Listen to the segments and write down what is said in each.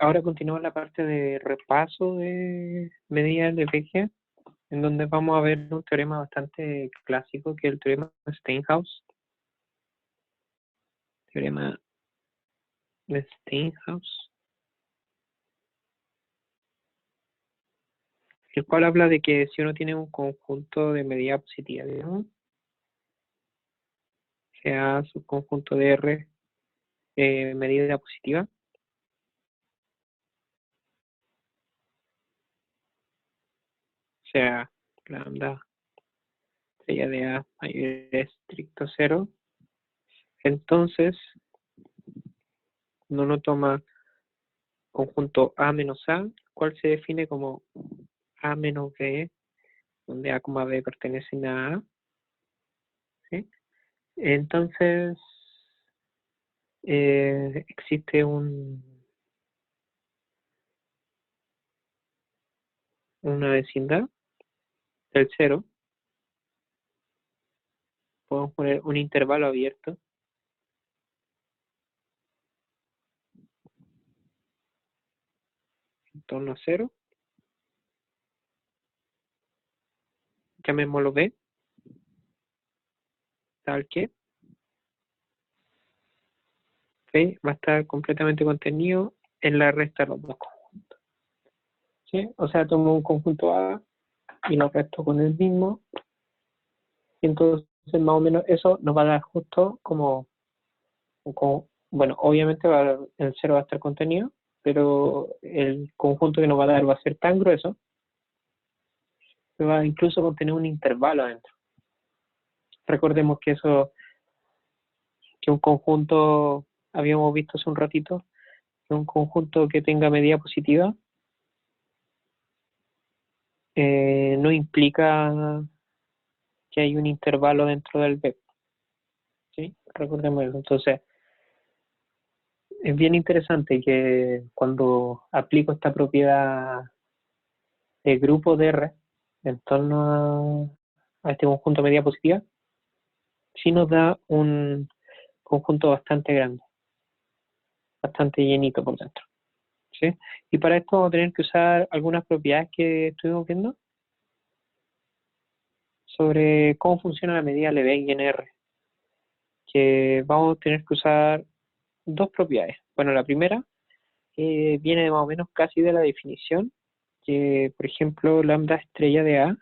Ahora continuamos la parte de repaso de medidas de Legge, en donde vamos a ver un teorema bastante clásico, que es el teorema de Steinhaus. Teorema de Steinhaus, el cual habla de que si uno tiene un conjunto de medida positiva, digamos, sea subconjunto de R medida positiva, sea lambda estrella de A mayor estricto 0, entonces cuando uno toma conjunto A menos A, cual se define como A menos B, donde A, B pertenecen a A, ¿sí? Entonces existe una vecindad del 0, podemos poner un intervalo abierto en torno a 0, llamémoslo B, tal que B va a estar completamente contenido en la resta de los dos conjuntos, ¿sí? O sea, tomo un conjunto A y lo resto con el mismo, y entonces más o menos eso nos va a dar justo como bueno, obviamente el 0 va a estar contenido, pero el conjunto que nos va a dar va a ser tan grueso que va a incluso contener un intervalo adentro. Recordemos que un conjunto, habíamos visto hace un ratito, que un conjunto que tenga medida positiva no implica que hay un intervalo dentro del B. ¿Sí? Recordemos eso. Entonces, es bien interesante que cuando aplico esta propiedad de grupo de R en torno a este conjunto de medida positiva, sí nos da un conjunto bastante grande, bastante llenito por dentro, ¿sí? Y para esto vamos a tener que usar algunas propiedades que estuvimos viendo sobre cómo funciona la medida Lebesgue en R, que vamos a tener que usar dos propiedades. Bueno, la primera viene más o menos casi de la definición, que por ejemplo lambda estrella de A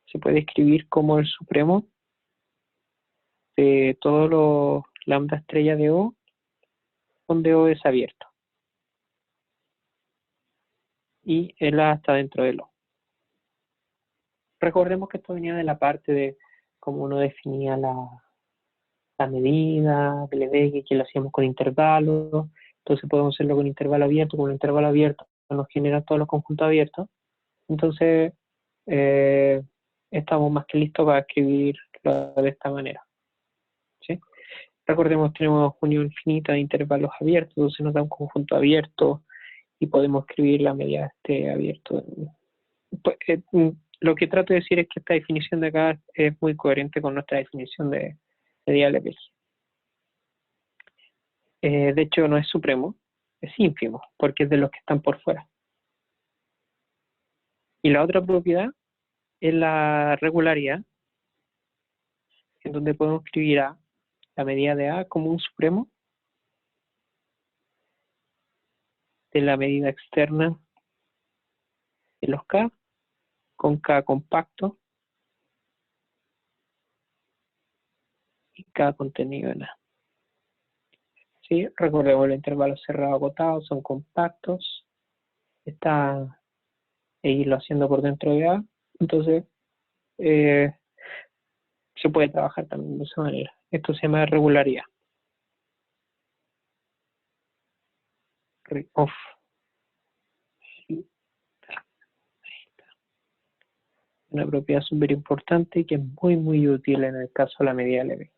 se puede escribir como el supremo de todos los lambda estrella de O, donde O es abierto y el A está dentro del O. Recordemos que esto venía de la parte de cómo uno definía la medida del Lebesgue, que lo hacíamos con intervalos, entonces podemos hacerlo con intervalo abierto, con un intervalo abierto nos genera todos los conjuntos abiertos, entonces eh, estamos más que listos para escribirlo de esta manera, ¿sí? Recordemos que tenemos unión infinita de intervalos abiertos, entonces nos da un conjunto abierto y podemos escribir la medida de este abierto. Pues, lo que trato de decir es que esta definición de acá es muy coherente con nuestra definición de medida Lebesgue. De hecho, no es supremo, es ínfimo, porque es de los que están por fuera. Y la otra propiedad es la regularidad, en donde podemos escribir A, la medida de A, como un supremo de la medida externa de los K, con K compacto y K contenido en A. ¿Sí? Recordemos los intervalos cerrados acotados, son compactos, está irlo haciendo por dentro de A, entonces se puede trabajar también de esa manera. Esto se llama regularidad. Off. Una propiedad súper importante que es muy muy útil en el caso de la medida Lebesgue.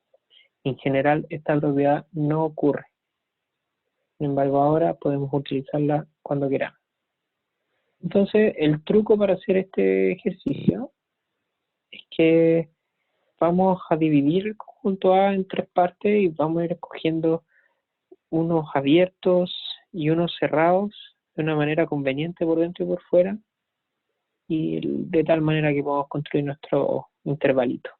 En general esta propiedad no ocurre, sin embargo ahora podemos utilizarla cuando queramos. Entonces el truco para hacer este ejercicio es que vamos a dividir el conjunto A en tres partes y vamos a ir escogiendo unos abiertos y unos cerrados de una manera conveniente por dentro y por fuera, y de tal manera que podamos construir nuestro intervalito.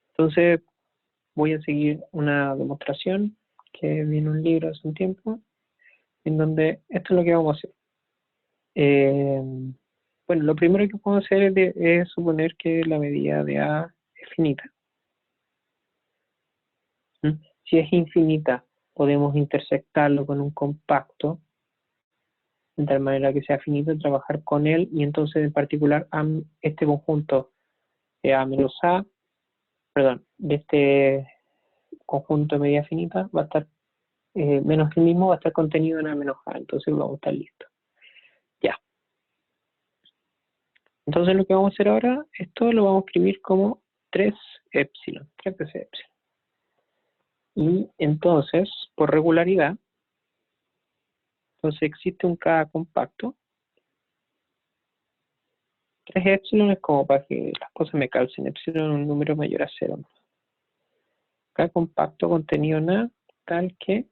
Entonces voy a seguir una demostración que viene en un libro hace un tiempo, en donde esto es lo que vamos a hacer. Bueno, lo primero que podemos hacer es suponer que la medida de A es finita. Si es infinita, podemos intersectarlo con un compacto, de tal manera que sea finito, trabajar con él, y entonces en particular este conjunto de A menos A, perdón, de este conjunto de medida finita va a estar menos el mismo, va a estar contenido en A menos A, entonces vamos a estar listos. Ya. Entonces lo que vamos a hacer ahora, esto lo vamos a escribir como 3 epsilon, 3 veces epsilon. Y entonces, por regularidad, entonces existe un K compacto. 3 epsilon es como para que las cosas me calcen. Epsilon es un número mayor a 0. K compacto contenido en A, tal que,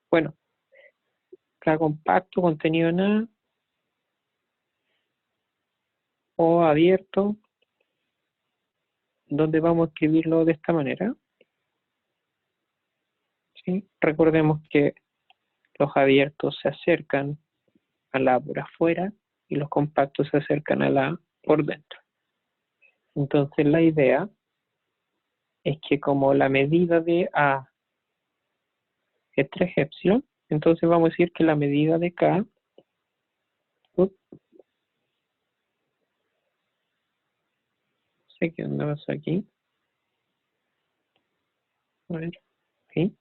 bueno, K compacto contenido en A, o abierto, donde vamos a escribirlo de esta manera. ¿Sí? Recordemos que los abiertos se acercan a la por afuera y los compactos se acercan a la por dentro. Entonces la idea es que como la medida de A es 3 epsilon, entonces vamos a decir que la medida de K no sé qué onda pasa aquí. A ver, ¿sí?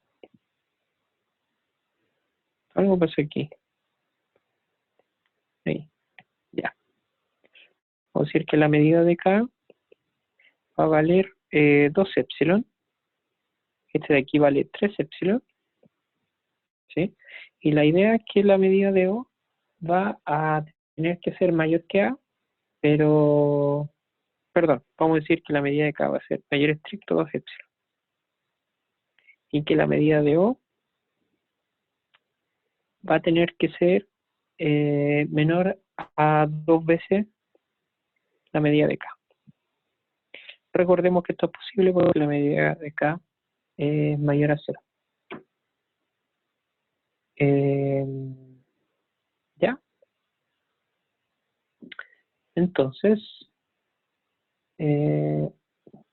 Algo pasa aquí. Ahí, ya. Vamos a decir que la medida de K va a valer 2 epsilon. Este de aquí vale 3 epsilon. ¿Sí? Y la idea es que la medida de O va a tener que ser mayor que A, pero, perdón, vamos a decir que la medida de K va a ser mayor estricto 2 epsilon. Y que la medida de O va a tener que ser menor a 2 veces la medida de K. Recordemos que esto es posible porque la medida de K es mayor a 0. ¿Ya? Entonces,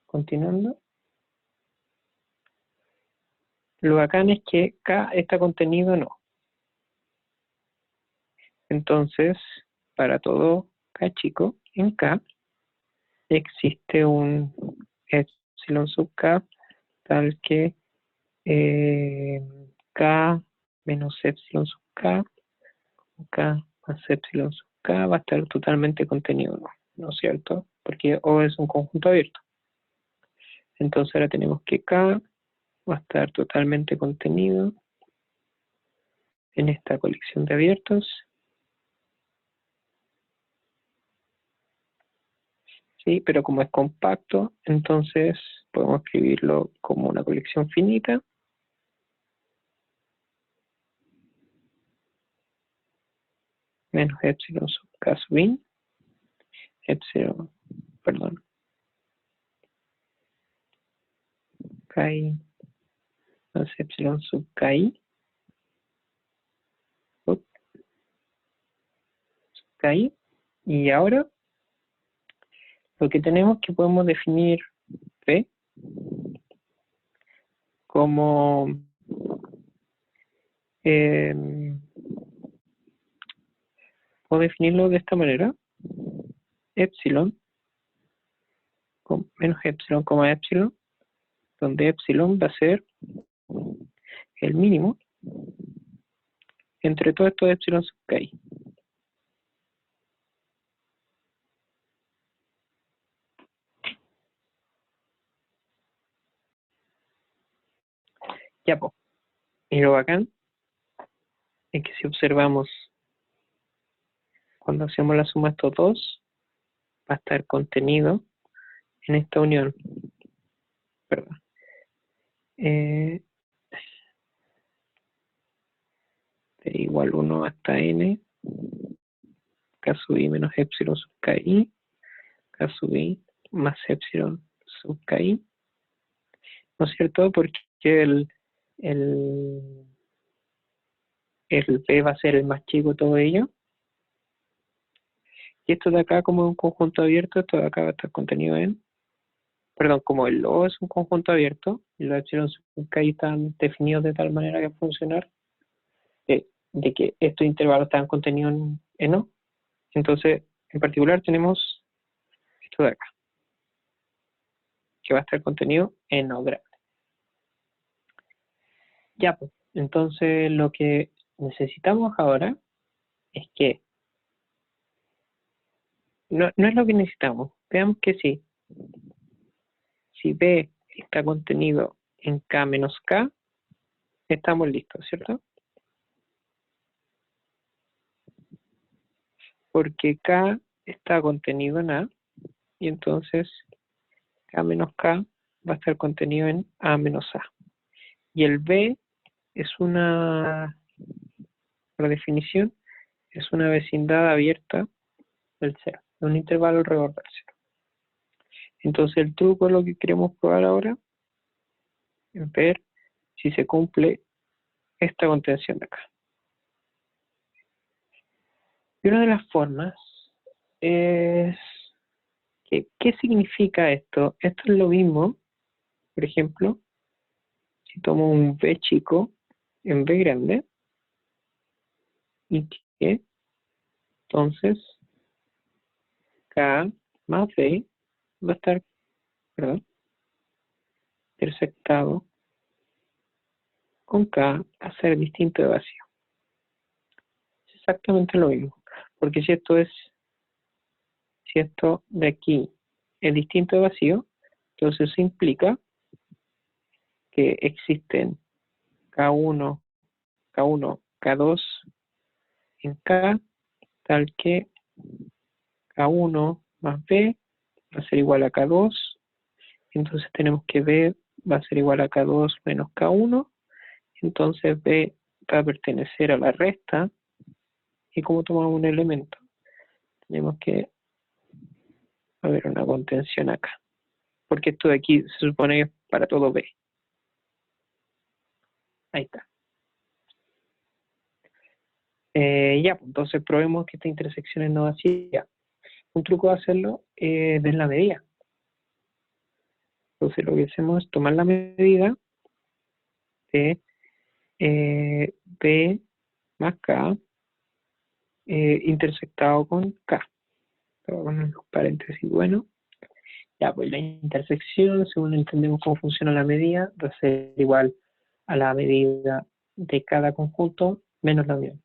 continuando. Lo bacán es que K está contenido no. Entonces, para todo K chico, en K existe un epsilon sub K tal que K menos epsilon sub K, K más epsilon sub K va a estar totalmente contenido, ¿no es cierto? Porque O es un conjunto abierto. Entonces ahora tenemos que K va a estar totalmente contenido en esta colección de abiertos. Sí, pero como es compacto, entonces podemos escribirlo como una colección finita. Menos epsilon sub K sub in. Epsilon, perdón. K más epsilon sub Ki. Ki. Y ahora lo que tenemos es que podemos definir P como puedo definirlo de esta manera: epsilon con menos epsilon, epsilon, donde epsilon va a ser el mínimo entre todos estos epsilon sub Ki. Ya, pues. Y lo bacán es que si observamos cuando hacemos la suma de estos dos, va a estar contenido en esta unión. Perdón. eh, de igual 1 hasta n, k sub i menos epsilon sub ki, k sub i más epsilon sub ki, ¿no es cierto? Porque el, el b va a ser el más chico de todo ello. Y esto de acá, como es un conjunto abierto, esto de acá va a estar contenido en, perdón, como el O es un conjunto abierto, y los epsilon sub k están definidos de tal manera que va a funcionar, de que estos intervalos están contenidos en O. Entonces, en particular tenemos esto de acá, que va a estar contenido en O grande. Ya, pues, entonces lo que necesitamos ahora es que, no es lo que necesitamos, veamos que sí. Si B está contenido en K menos K, estamos listos, ¿cierto? Porque K está contenido en A, y entonces K menos K va a estar contenido en A menos A. Y el B es una, por definición, es una vecindad abierta del cero, un intervalo alrededor del cero. Entonces el truco, lo que queremos probar ahora, es ver si se cumple esta contención de acá. Y una de las formas es, ¿qué significa esto? Esto es lo mismo, por ejemplo, si tomo un B chico en B grande, y que entonces K más B va a estar, perdón, intersectado con K a ser distinto de vacío. Es exactamente lo mismo, porque si esto de aquí es distinto de vacío, entonces eso implica que existen K1, K1, K2 en K, tal que K1 más B va a ser igual a K2, entonces tenemos que B va a ser igual a K2 menos K1, entonces B va a pertenecer a la resta, y como tomamos un elemento, tenemos que haber una contención acá, porque esto de aquí se supone que es para todo B. Ahí está. Ya, pues, entonces probemos que esta intersección es no vacía. Un truco de hacerlo es ver la medida. Entonces lo que hacemos es tomar la medida de B más K intersectado con K. Voy a poner los paréntesis, bueno. Ya, pues la intersección, según entendemos cómo funciona la medida, va a ser igual a la medida de cada conjunto menos la unión.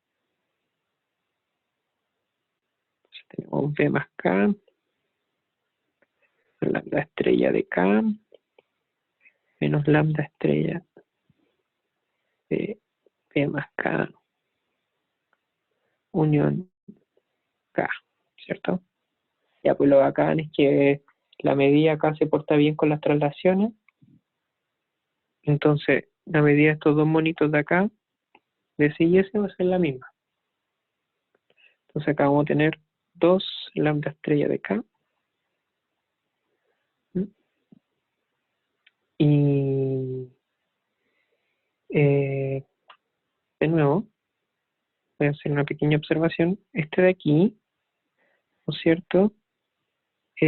Entonces tenemos B más K, lambda estrella de K, menos lambda estrella de B más K, unión K, ¿cierto? Ya, pues lo bacán es que la medida acá se porta bien con las traslaciones. Entonces, la medida de estos dos monitos de acá, de C y S, va a ser la misma. Entonces acá vamos a tener 2 lambda estrella de K. Y de nuevo, voy a hacer una pequeña observación. Este de aquí, ¿no es cierto? Si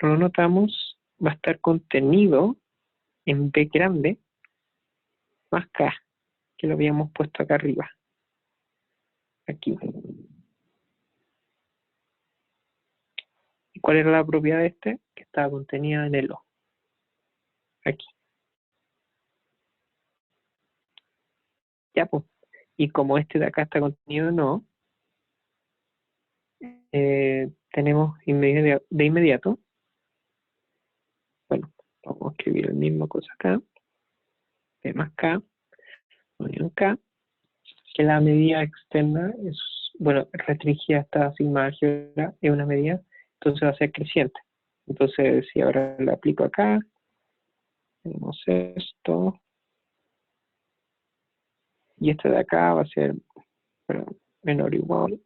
no lo notamos, va a estar contenido en B grande más K, que lo habíamos puesto acá arriba. Aquí. ¿Y cuál era la propiedad de este? Que estaba contenida en el O. Aquí. Ya, pues. Y como este de acá está contenido en O, tenemos de inmediato, bueno, vamos a escribir la misma cosa acá, B más K, unión K, que la medida externa es, bueno, restringida hasta sigma álgebra, es una medida, entonces va a ser creciente. Entonces, si ahora la aplico acá, tenemos esto, y este de acá va a ser menor o igual,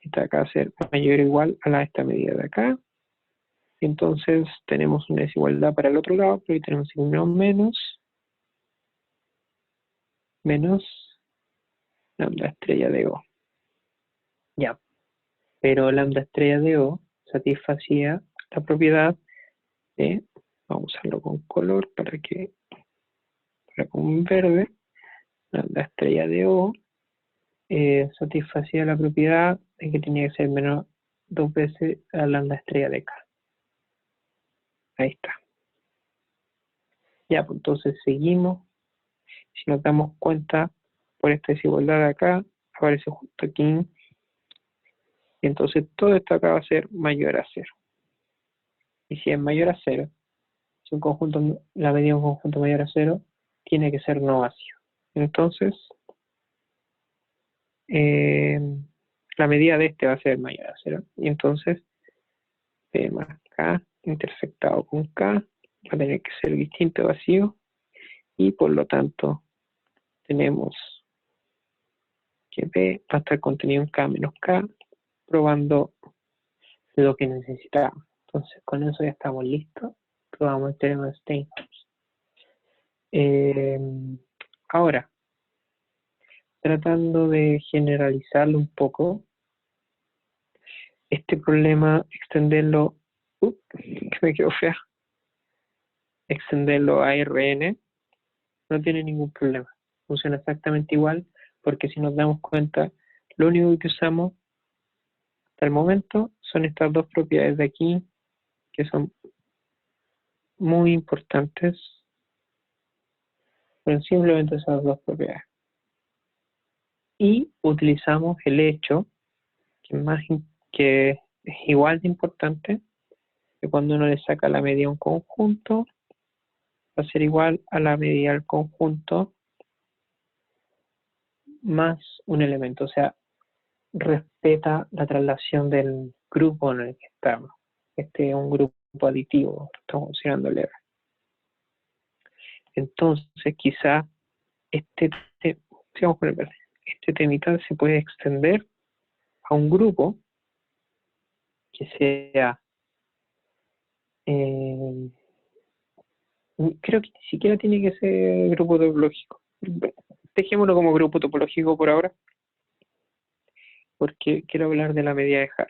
esta de acá va a ser mayor o igual a esta medida de acá. Entonces tenemos una desigualdad para el otro lado, pero ahí tenemos signo menos lambda estrella de O. Ya, pero lambda estrella de O satisfacía la propiedad de, vamos a usarlo con color para con verde, lambda estrella de O satisfacía la propiedad de que tenía que ser menos 2 veces la lambda estrella de K. Ahí está. Ya, pues entonces seguimos. Si nos damos cuenta, por esta desigualdad de acá, aparece justo aquí. Y entonces todo esto acá va a ser mayor a 0. Y si es mayor a 0, si un conjunto, la medida de un conjunto mayor a 0, tiene que ser no vacío. Entonces, la medida de este va a ser mayor a 0. Y entonces, P más K intersectado con K va a tener que ser distinto a vacío. Y por lo tanto, tenemos que P va a estar contenido en K menos K, probando lo que necesitamos. Entonces, con eso ya estamos listos. Probamos el teorema de Steinhaus. Ahora, tratando de generalizarlo un poco, este problema, extenderlo, que me quedó fea, extenderlo a Rn, no tiene ningún problema. Funciona exactamente igual, porque si nos damos cuenta, lo único que usamos hasta el momento son estas dos propiedades de aquí, que son muy importantes, pero simplemente esas dos propiedades. Y utilizamos el hecho, que es igual de importante, que cuando uno le saca la medida a un conjunto, va a ser igual a la medida del conjunto más un elemento. O sea, respeta la traslación del grupo en el que estamos. Este es un grupo aditivo, estamos considerando el R. Entonces, quizá sigamos con el verde, este temita se puede extender a un grupo que sea, creo que ni siquiera tiene que ser grupo topológico. Dejémoslo como grupo topológico por ahora, porque quiero hablar de la medida de Haar.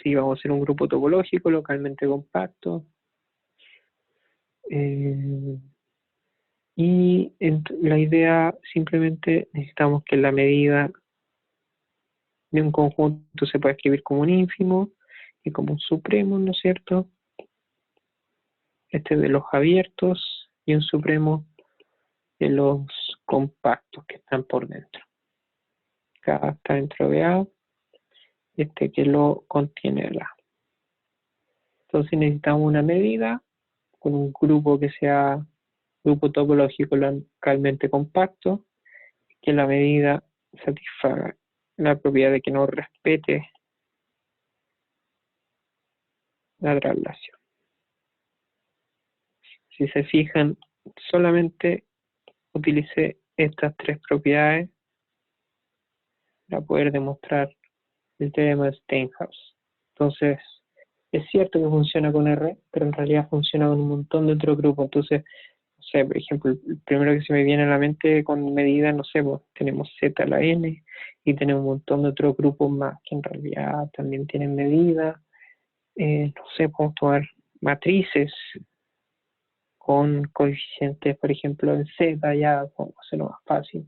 Sí, vamos a hacer un grupo topológico localmente compacto. Y la idea, simplemente necesitamos que la medida de un conjunto se pueda escribir como un ínfimo y como un supremo, ¿no es cierto? Este de los abiertos y un supremo de los compactos que están por dentro. Acá está dentro de A, este que lo contiene el A. Entonces necesitamos una medida con un grupo que sea grupo topológico localmente compacto, que la medida satisfaga la propiedad de que no respete la traslación. Si se fijan, solamente utilicé estas tres propiedades para poder demostrar el teorema de Steinhaus. Entonces, es cierto que funciona con R, pero en realidad funciona con un montón de otros grupos. Entonces, no sé, por ejemplo, el primero que se me viene a la mente con medidas, no sé, pues, tenemos Z a la N y tenemos un montón de otros grupos más que en realidad también tienen medidas. No sé, podemos tomar matrices con coeficientes, por ejemplo, en Z, ya podemos hacerlo más fácil.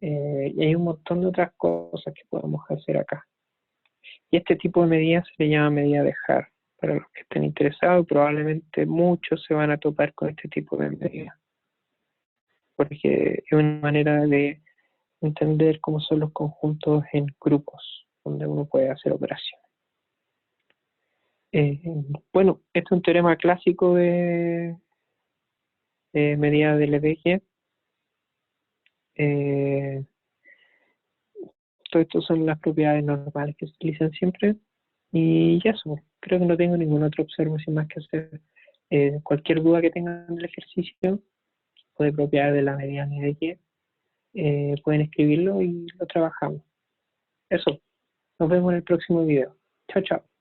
Y hay un montón de otras cosas que podemos hacer acá. Y este tipo de medidas se le llama medida de Haar. Para los que estén interesados, probablemente muchos se van a topar con este tipo de medidas. Porque es una manera de entender cómo son los conjuntos en grupos, donde uno puede hacer operaciones. Bueno, este es un teorema clásico de medida de Lebesgue. Todo esto son las propiedades normales que se utilizan siempre. Y ya eso, creo que no tengo ninguna otra observación más que hacer. Cualquier duda que tengan del ejercicio o de propiedades de la medida ni de qué, pueden escribirlo y lo trabajamos. Eso, nos vemos en el próximo video. Chao, chao.